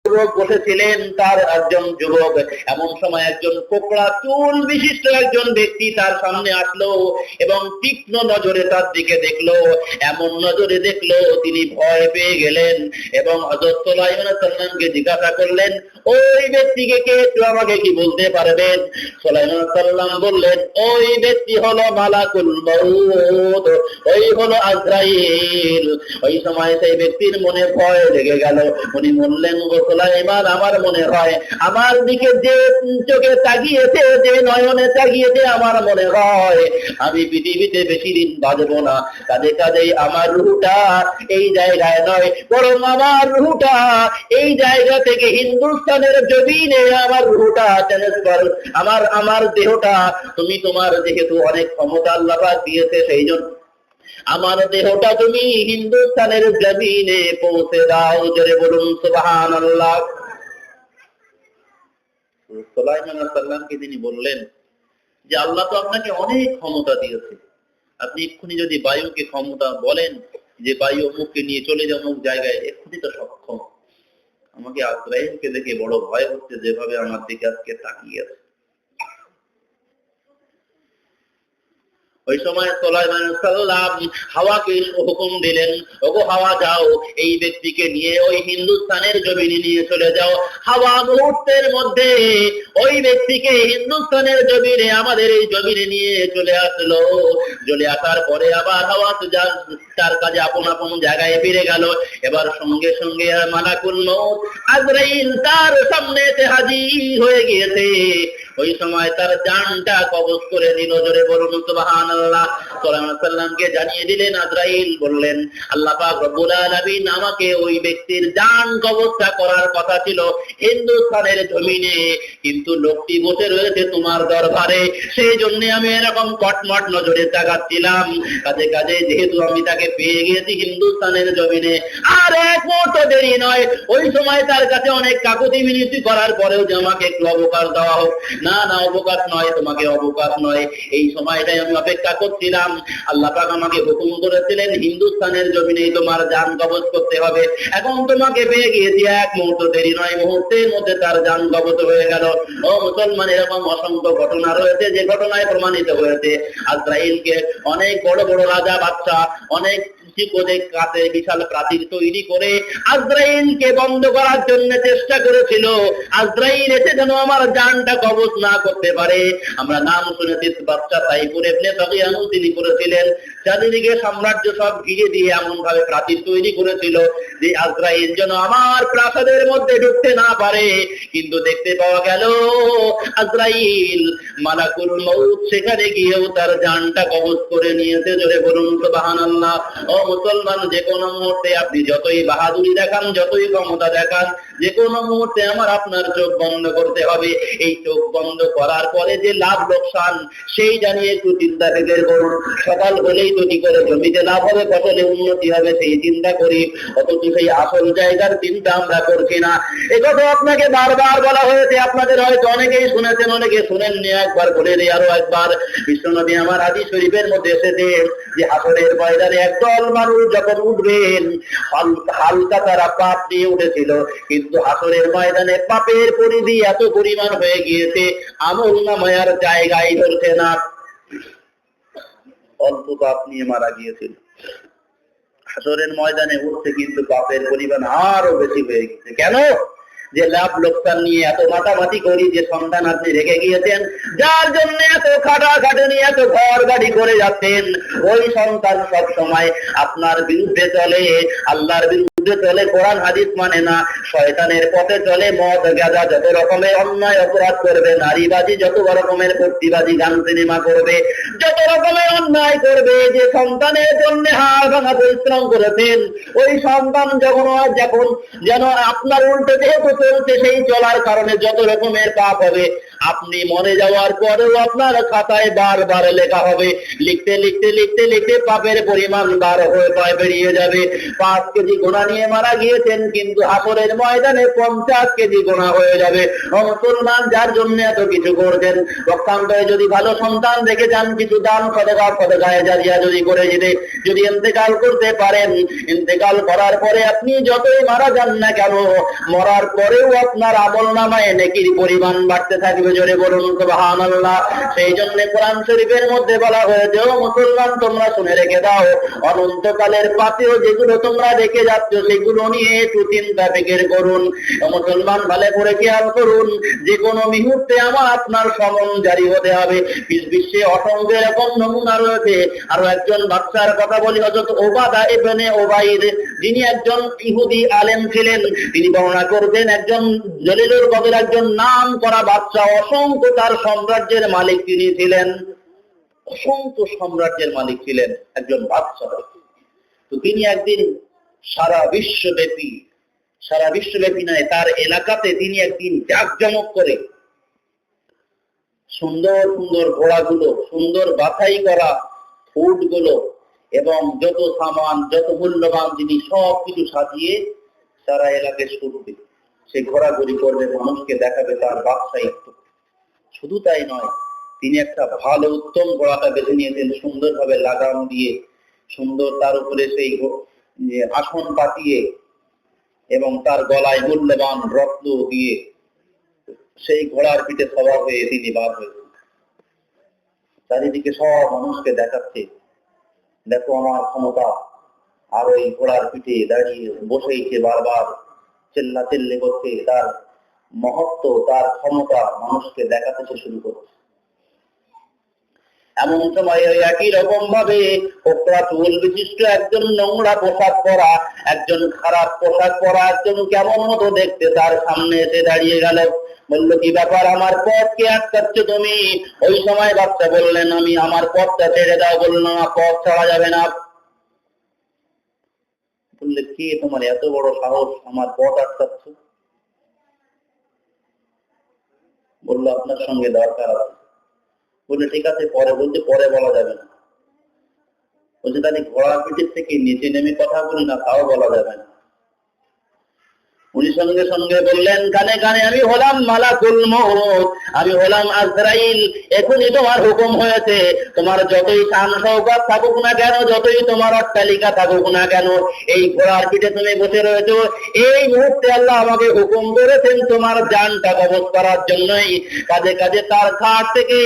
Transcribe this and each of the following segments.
যুবক বসেছিলেন, তার একজন যুবক, এমন সময় একজন কোকড়া চুল বিশিষ্ট একজন ব্যক্তি তার সামনে আসলো এবং তীক্ষ্ণ নজরে তার দিকে দেখলো। এমন নজরে দেখলো তিনি ভয় পেয়ে গেলেন এবং হযরত সুলাইমান আলাইহিস সালামকে জিজ্ঞাসা করলেন, ওই ব্যক্তিকে কে, একটু আমাকে কি বলতে পারবেন? সুলাইমান আলাইহিস সালাম বললেন, ওই ব্যক্তি হলো মালাকুল মউত, ওই হলো আজরাইল। ওই সময় সেই ব্যক্তির মনে ভয় লেগে গেল। উনি বললেন, ও সুলাইমান, আমার মনে হয় আমার দিকে যে চোখে তাকিয়েছে, যে নয়নে তাকিয়েছে, আমার মনে হয় আমি পৃথিবীতে বেশি দিন বাঁচবো না। কাজেই আমার রূহটা এই জায়গায় নয়, বরং আমার রূহটা এই জায়গা থেকে হিন্দুস্তানের জমিনে আমার রূহটা ট্রান্সফার, আমার দেহটা, তুমি তোমার যেহেতু অনেক ক্ষমতা আল্লাহ পাক দিয়েছে, সেই জন্য আমার দেহটা তুমি হিন্দুস্তানের জমিনে পৌঁছে দাও। জোরে বলুন সুবহানাল্লাহ। সুলাইমান আলাইহিস সালামকে তিনি বললেন যে আল্লাহ তো আপনাকে অনেক ক্ষমতা দিয়েছে, আপনি এক্ষুনি যদি বায়ুকে ক্ষমতা বলেন যে বায়ু অমুককে নিয়ে চলে যাও অমুক জায়গায়, এক্ষুনি তো সক্ষম। আমাকে আজরাইলকে দেখে বড় ভয় হচ্ছে, যেভাবে আমার দিকে আজকে তাকিয়ে আছে। ওই সময় সুলাইমান আলাইহিস সালাম হাওয়াকে হুকুম দিলেন, ওগো হাওয়া, যাও এই ব্যক্তিকে নিয়ে ওই হিন্দুস্তানের জমিনে নিয়ে চলে যাও। হাওয়া মুহূর্তের মধ্যে ওই ব্যক্তিকে হিন্দুস্তানের জমিনে, আমাদের এই জমিনে নিয়ে চলে আসলো। চলে আসার পরে আবার হাওয়া তার কাজে আপন আপন জায়গায় ফিরে গেল। এবার সঙ্গে সঙ্গে মালাকুল মউত আজরাইল তার সামনে এসে হাজির হয়ে গিয়েছে। ওই সময় তার জানটা কবজ করে নিল। জোরে বলুন সুবহানাল্লাহ। সুলাইমান আলাইহিস সালামকে জানিয়ে দিলেন, আজরাইল বললেন, আল্লাহ পাক রব্বুল আলামিন আমাকে ওই ব্যক্তির জান কবজটা করার কথা ছিল হিন্দুস্তানের জমিনে, কিন্তু লোকটি বসে রয়েছে তোমার দরবারে, সেই জন্য আমি এরকম কটমট নজরে তাকাচ্ছিলাম। কাজে যেহেতু আমি তাকে পেয়ে গিয়েছি হিন্দুস্তানের জমিনে, আর এক মুহূর্ত দেরি নয়। ওই সময় তার কাছে অনেক কাকুতি মিনতি করার পরেও যে আমাকে একটু অবকাশ দেওয়া হোক। না না, অবকাশ নয়, তোমাকে অবকাশ নয়, এই সময়টাই আমি অপেক্ষা করছিলাম। আল্লাহ পাক আমাকে হুকুম করেছিলেন হিন্দুস্তানের জমিনেই তোমার জান কবজ করতে হবে। এখন তোমাকে পেয়ে গিয়েছি, এক মুহূর্ত দেরি নয়, মুহূর্তের মধ্যে তার জান কবজ হয়ে গেল। ও মুসলমান, এরকম অসংখ্য ঘটনা রয়েছে যে ঘটনায় প্রমাণিত হয়েছে আজরাইলকে অনেক বড় বড় রাজা বাদশা অনেক কাছে বিশাল প্রাচীর তৈরি করে আজরাইলকে বন্ধ করার জন্য চেষ্টা করেছিল। আজরাইল এসে যেন আমার জানটা কবজ না করতে পারে। আমরা নাম শুনেছি বাদশা তাইফুর ইবনে তাগিয়ানু তিনি করেছিলেন, চারিদিকে সাম্রাজ্য সব ঘিরে দিয়ে এমন ভাবে প্রাচীর তৈরি করেছিল যে আজরাইল যেন আমার প্রাসাদের মধ্যে ঢুকতে না পারে। কিন্তু দেখতে পাওয়া গেল আজরাইল মালাকুল মউত সেখানে গিয়েও তার জানটা কবজ করে নিয়েছে। জোরে বলুন সুবহানাল্লাহ। ও মুসলমান, যে কোনো মুহূর্তে আপনি যতই বাহাদুরি দেখান, যতই ক্ষমতা দেখান, যে কোনো মুহূর্তে আমার আপনার চোখ বন্ধ করতে হবে। এই চোখ বন্ধ করার পরে যে লাভ লোকসান, সেই জানিয়ে একটু চিন্তা ফিকির করুন। সকাল হলেই তো কি করে জমিতে লাভ হবে, ফসলে উন্নতি হবে, সেই চিন্তা করি, অথচ সেই আসল জায়গার চিন্তা আমরা করছি না। একথা আপনাকে বারবার বলা হয়েছে, আপনাদের হয়তো অনেকেই শুনেছেন, অনেকে শুনেননি। একবার বলে দিই আরো একবার, বিশ্বনবী আমার হাদিস শরীফের মধ্যে এসেছে যে হাসরের ময়দানে একদল মানুষ যখন উঠবেন, হালকা তারা পাপ নিয়ে উঠেছিল, কিন্তু হাসরের ময়দানে পাপের পরিধি এত পরিমাণ হয়ে গিয়েছে আমল নামায়ার জায়গায় ধরছে না। অল্প পাপ নিয়ে মারা গিয়েছিল, হাসরের ময়দানে উঠছে কিন্তু পাপের পরিমাণ আরো বেশি হয়ে গেছে। কেন? যে লাভ লোকসান নিয়ে এত মাতামাতি করি, যে সন্তান আপনি রেখে গিয়েছেন, যার জন্য এত খাটাখাটনি, এত ঘর বাড়ি করে যাচ্ছেন, ওই সন্তান সব সময় আপনার বিরুদ্ধে চলে, আল্লাহর বিরুদ্ধে চলে, কোরআন হাদিস মানে না, শয়তানের পথে চলে, মদ গাঁজা যত রকমের অন্যায় অপরাধ করবে, নারীবাজি যত রকমের প্রতিবাদী, গান সিনেমা করবে, যত রকমের অন্যায় করবে। যে সন্তানের জন্য হাড় ভাঙা পরিশ্রম করেছেন, ওই সন্তান যখন যেন আপনার উল্টো যেহেতু চলছে, সেই চলার কারণে যত রকমের পাপ হবে, আপনি মরে যাওয়ার পরেও আপনার খাতায় বারবার লেখা হবে, লিখতে লিখতে লিখতে লিখতে পাপের পরিমাণ বেরিয়ে যাবে। 5 কেজি গোনা নিয়ে মারা গিয়েছেন, কিন্তু হাসরের ময়দানে 50 কেজি গোনা হয়ে যাবে। মুসলমান, যার জন্য এত কিছু করছেন, পক্ষান্তরে যদি ভালো সন্তান দেখে যান, কিছু দান সদকায়ে জারিয়া যদি করে যদি ইন্তেকাল করতে পারেন, ইন্তেকাল করার পরে আপনি যতই মারা যান না কেন, মরার পরেও আপনার আমলনামায় নেকির পরিমাণ বাড়তে থাকবে। জোরে বলুন সুবহানাল্লাহ। সেই জন্য কোরআন শরীফের মধ্যে বলা হয়েছে, ও মুসলমান, তোমরা শুনে রেখে দাও, অনন্তকালের পাপেও যেগুলো তোমরা রেখে যাচ্ছ সেগুলো নিয়ে একটু চিন্তা ফিকির করুন। মুসলমান, ভালো করে খেয়াল করুন, যে কোনো মুহূর্তে আমার আপনার সমন জারি হতে হবে। বিশ্বে অসংখ্য এরকম নমুনা রয়েছে। আরো একজন বাদশার কথা বলি, হযরত ওবাদা ইবনে ওবাইদ, যিনি একজন ইহুদি আলেম ছিলেন। তিনি বর্ণনা করতেন, একজন জলিলুল কদর, একজন নাম করা বাদশা, অসংখ্য তার সাম্রাজ্যের মালিক তিনি ছিলেন, অসংখ্য সাম্রাজ্যের মালিক ছিলেন, একজন বাদশা। তো তিনি একদিন সারা বিশ্বব্যাপী নয়, তার এলাকাতে তিনি একদিন জাঁকজমক করে সুন্দর সুন্দর ঘোড়াগুলো, সুন্দর বাছাই করা উটগুলো এবং যত সামান, যত মূল্যবান জিনিস সব কিছু সাজিয়ে সারা এলাকায় ছুটবে, সে ঘোরাঘুরি করবে, মানুষকে দেখাবে তার বাদশাহিত্ব। শুধু তাই নয়, তিনি একটা ভালো উত্তম ঘোড়াটা বেছে নিয়েছেন, সুন্দরভাবে লাগাম দিয়ে, সুন্দর তার উপরে সেই আসন পাতিয়ে এবং তার গলায় মূল্যবান রত্ন দিয়ে সেই ঘোড়ার পিঠে সওয়ার হয়ে তিনি বার হয়েছেন। চারিদিকে সব মানুষকে দেখাচ্ছে, দেখো আমার ক্ষমতা। আর ওই ঘোড়ার পিঠে দাঁড়িয়ে বসেইছে, বারবার চিল্লাচিল্লি করছে, তার মহত্ব, তার ক্ষমতা মানুষকে দেখাতে শুরু করছে। এমন সময় একই রকম ভাবে কোকড়া চুল বিশিষ্ট একজন নোংরা পোশাক পরা, একজন খারাপ পোশাক পরা, একজন কেমন মতো দেখতে তার সামনে এসে দাঁড়িয়ে গেল। বললো, কি ব্যাপার, আমার পথ কে আটকাচ্ছ তুমি? ওই সময় বাচ্চা বললেন, আমি আমার পথটা ছেড়ে দাও। বললো, না, পথ ছাড়া যাবে না। বললে, কে তোমার এত বড় সাহস আমার পথ আটকাচ্ছ? বললো, আপনার সঙ্গে দরকার আছে। বললে, ঠিক আছে, পরে। বলতে, পরে বলা যাবে না। বলছে, তাহলে ঘোড়ার পিঠের থেকে নিচে নেমে কথা বলি না, তাও বলা যাবে না। উনি সঙ্গে সঙ্গে বললেন, কানে কানে, আমি হলাম মালাকুল মউত, আমি হলাম আজরাইল। এখনই তোমার হুকুম হয়েছে, তোমার যতই শান শওকত থাকুক না কেন, যতই তোমার অট্টালিকা থাকুক না কেন, এই ঘোড়ার পিঠে তুমি বসে রয়েছো, এই মুহূর্তে আল্লাহ আমাকে হুকুম করেছেন তোমার জানটা কবজ করার জন্যই। কাজে কাজে তার ঘাট থেকে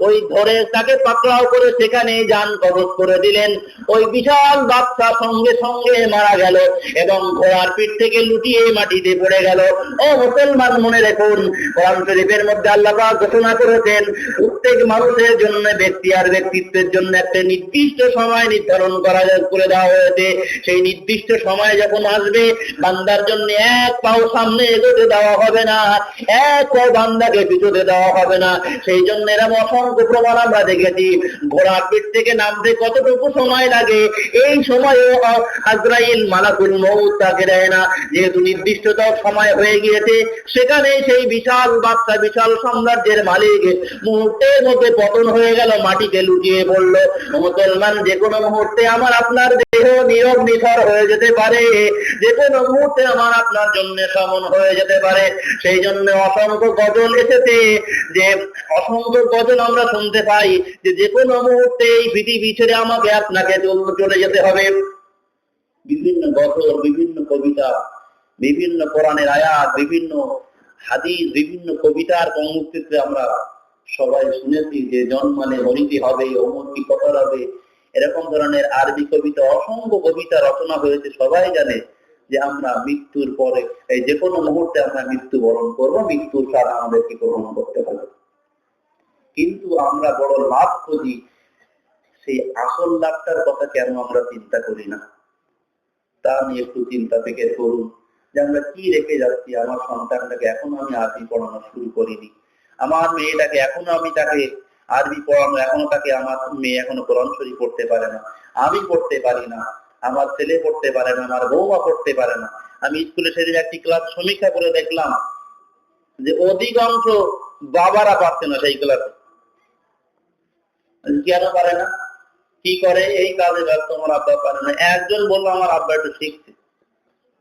ওই ধরে তাকে পাকড়াও করে সেখানে জান কবজ করে দিলেন। ওই বিশাল বাদশা সঙ্গে সঙ্গে মারা গেল এবং ঘোড়ার পিঠ থেকে লুটিয়ে মাটিতে পড়ে গেল। ও মুসলমান, মনে রাখুন, কোরআন শরীফের মধ্যে আল্লাহ পাক ঘোষণা করেছেন, প্রত্যেক মানুষের জন্য, ব্যক্তি আর ব্যক্তিত্বের জন্য একটা নির্দিষ্ট সময় নির্ধারণ করে দেওয়া হয়েছে। সেই নির্দিষ্ট সময় যখন আসবে, বান্দার জন্য এক পাও সামনে এগোতে দেওয়া হবে না, এক পাও বান্দাকে পিছুতে দেওয়া হবে না। সেই জন্য এরকম অসংখ্য প্রমাণ আমরা দেখেছি। ঘোড়ার পিঠ থেকে নামতে কতটুকু সময় লাগে, এই সময়ও আজরাইল মালাকুল মউত তাকে দেয় না। যেহেতু নির্দিষ্ট সময় হয়ে গিয়েছে, সেখানে সেই বিশাল বাদশা, বিশাল সাম্রাজ্যের মালিক মুহূর্তের মধ্যে পতন হয়ে গেল, মাটিতে লুটিয়ে পড়ল। মুসলমান, যে কোনো মুহূর্তে আমার আপনার দেহ নীরব নিথর হয়ে যেতে পারে, যে কোনো মুহূর্তে আমার আপনার জন্য সমন হয়ে যেতে পারে। সেই জন্য অসংখ্য গজল এসেছে, যে অসংখ্য গজল আমরা শুনতে পাই, যে কোনো মুহূর্তে এই পৃথিবী ছেড়ে আমাকে আপনাকে চলে যেতে হবে। বিভিন্ন গজল, বিভিন্ন কবিতা, বিভিন্ন কোরআনের আয়াত, বিভিন্ন হাদিস, বিভিন্ন কবিতার কর্মক্ষেত্রে আমরা সবাই শুনেছি যে জন্মালে মরিতে হবে, অমর কি কথা হবে, এরকম ধরনের আরবি কবিতা, অসংখ্য কবিতা রচনা হয়েছে। সবাই জানে যে আমরা মৃত্যুর পরে, এই যে কোনো মুহূর্তে আমরা মৃত্যুবরণ করবো, মৃত্যুর স্বাদ আমাদেরকে গ্রহণ করতে হবে। কিন্তু আমরা বড় লাভ খুঁজি, সেই আসল লাভটার কথা কেন আমরা চিন্তা করি না? তা নিয়ে একটু চিন্তা ফিকির করুন, যে আমরা কি রেখে যাচ্ছি। আমার সন্তানটাকে এখনো আমি আরবি পড়ানো শুরু করিনি, আমার মেয়েটাকে এখনো আমি তাকে আরবি পড়ানো, এখনো তাকে, আমার মেয়ে এখনো কোরআন শরীফ পড়তে পারে না, আমি পড়তে পারি না, আমার ছেলে পড়তে পারে না, আমার বৌমা পড়তে পারে না। আমি স্কুলে সেদিন একটি ক্লাস সমীক্ষা করে দেখলাম যে অধিকাংশ বাবারা পারছে না সেই ক্লাসে। কেন পারে না? কি করে? এই কাজে ব্যস্ত, আমার আব্বা পারে না। একজন বললো আমার আব্বা একটু শিখছে,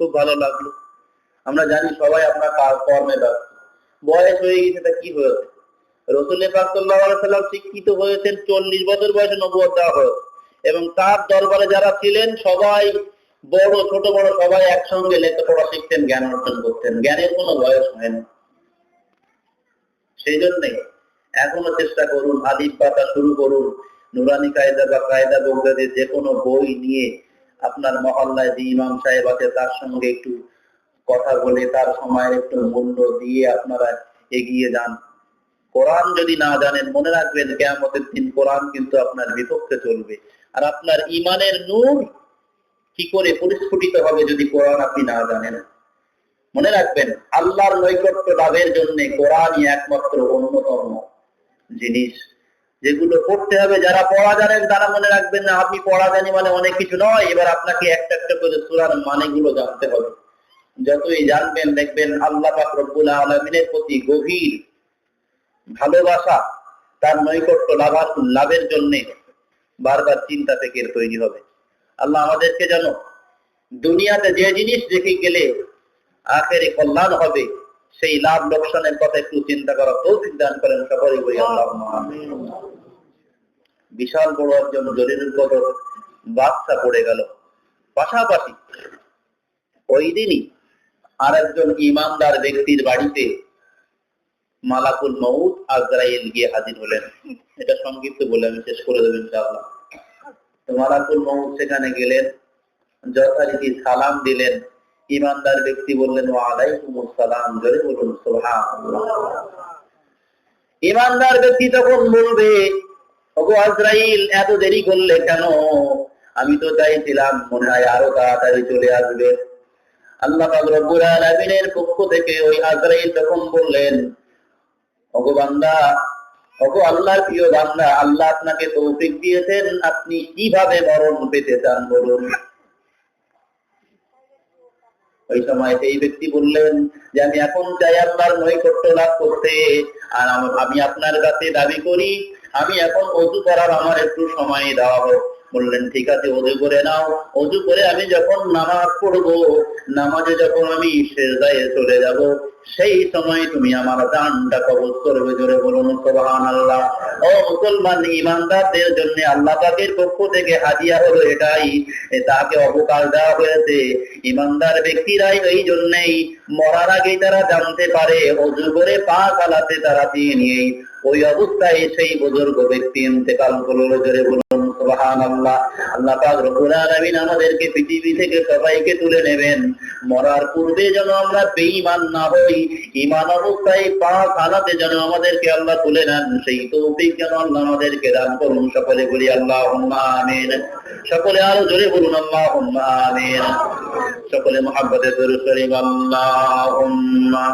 খুব ভালো লাগলো। আমরা জানি সবাই আপনার কর্মে ব্যস্ত, বয়স হয়ে গেছে, তা কি হয়েছে? রাসূল পাক সাল্লাল্লাহু আলাইহি ওয়াসাল্লাম শিক্ষিত হয়েছেন 40 বছর বয়সে, নবুয়ত দেওয়া হয়েছে, এবং তার দরবারে যারা ছিলেন সবাই বড় ছোট বড় সবাই একসঙ্গে লেখাপড়া শিখতেন, জ্ঞান অর্জন করতেন। জ্ঞানের কোনো বয়স হয় না। সেই জন্যই এখনো চেষ্টা করুন, আলিফ বাতা শুরু করুন, নুরানি কায়দা বা কায়দা বগদাদের যে কোনো বই নিয়ে আপনার মহল্লায় যে ইমাম সাহেব আছে তার সঙ্গে একটু কথা বলে তার সময়ের একটু মূল্য দিয়ে আপনারা এগিয়ে যান। কোরআন যদি না জানেন, মনে রাখবেন কিয়ামতের দিন কোরআন কিন্তু আপনার বিপক্ষে চলবে। আর আপনার ইমানের নূর কি করে পরিস্ফুটিত হবে যদি কোরআন আপনি না জানেন? মনে রাখবেন, আল্লাহর নৈকট্য লাভের জন্য কোরআনই একমাত্র অন্যতম জিনিস যেগুলো পড়তে হবে। যারা পড়া জানেন তারা মনে রাখবেন না আপনি পড়া জানি মানে অনেক কিছু নয়, এবার আপনাকে একটা একটা করে সূরার মানেগুলো জানতে হবে। যতই জানবেন দেখবেন আল্লাহ পাক রব্বুল আলামিনের প্রতি গভীর ভালোবাসা, তার নৈকট্য লাভের জন্য বারবার চিন্তা থেকে তৈরি হবে। আল্লাহ আমাদেরকে যেন দুনিয়াতে যে জিনিস দেখে গেলে আখেরে কল্যাণ হবে সেই লাভ লোকসানের কথা একটু চিন্তা করা তৌফিক দান করেন সকলেই বলি আল্লাহুম্মা আমিন। বিশাল বড় একজন জলিলুল কদর বাদশা পড়ে গেল। পাশাপাশি ওই দিনই আর একজন ইমানদার ব্যক্তির বাড়িতে মালাকুল মউত আজরাইল গিয়ে হাজির হলেন। এটা সংক্ষিপ্ত বলে আমি শেষ করে দেব ইনশাআল্লাহ। তো মালাকুল মউত সেখানে গেলেন, যথারীতি সালাম দিলেন। ইমানদার ব্যক্তি বললেন ওয়া আলাইকুমুস সালাম, জোরে বলুন সুবহানাল্লাহ। ইমানদার ব্যক্তি তখন বলবে, ওগো আজরাইল এত দেরি করলে কেন? আমি তো চাইছিলাম মনে হয় আরো তাড়াতাড়ি চলে আসবে। আল্লাহ পাক রব্বুল আলামিনের পক্ষ থেকে ওই আজরাইল তখন বললেন, ওগো বান্দা, ওগো আল্লাহর প্রিয় বান্দা, আল্লাহ আপনাকে তৌফিক দিয়েছেন, আপনি কিভাবে মরণ পেতে চান বলুন। ওই সময় সেই ব্যক্তি বললেন যে আমি এখন চাই আল্লাহর নৈকট্য লাভ করতে, আর আমি আপনার কাছে দাবি করি আমি এখন ওযু করার আমার একটু সময় দেওয়া হোক। বললেন ঠিক আছে, ওযু করে নাও। ওযু করে আমি যখন নামাজ পড়বো, নামাজে যখন আমি সিজদায় চলে যাব, সেই সময় তুমি আমার জানটা কবজ করবে, জোরে বলুন সুবহানাল্লাহ। ও মুসলমান, ইমানদারদের জন্য আল্লাহ পাকের পক্ষ থেকে হাদিয়া হলো এটাই, তাকে অবকাশ দেওয়া হয়েছে। ইমানদার ব্যক্তিরাই এই জন্যই মরার আগে তারা জানতে পারে ওযু করে পা চালাতে তারা দিয়ে নিয়ে ওই অবস্থায় সেই বুজুর্গ ব্যক্তি ইন্তেকাল করলো, জোরে বলুন সুবহানাল্লাহ। আল্লাহ পাক রব্বুল আলামিন আমাদেরকে পৃথিবী থেকে সবাইকে তুলে নেবেন, মরার পূর্বে যেন আমরা বেঈমান না হই, ঈমান অবস্থায় পা চালাতে যেন আমাদেরকে আল্লাহ তুলে নেন, সেই তৌফিক যেন আল্লাহ আমাদেরকে দান করুন। সকলে বলি আল্লাহুম্মা আমিন। সকলে আরো জোরে বলুন আল্লাহুম্মা আমিন। সকলে মুহাব্বতে দরুদ শরীফ আল্লাহুম্মা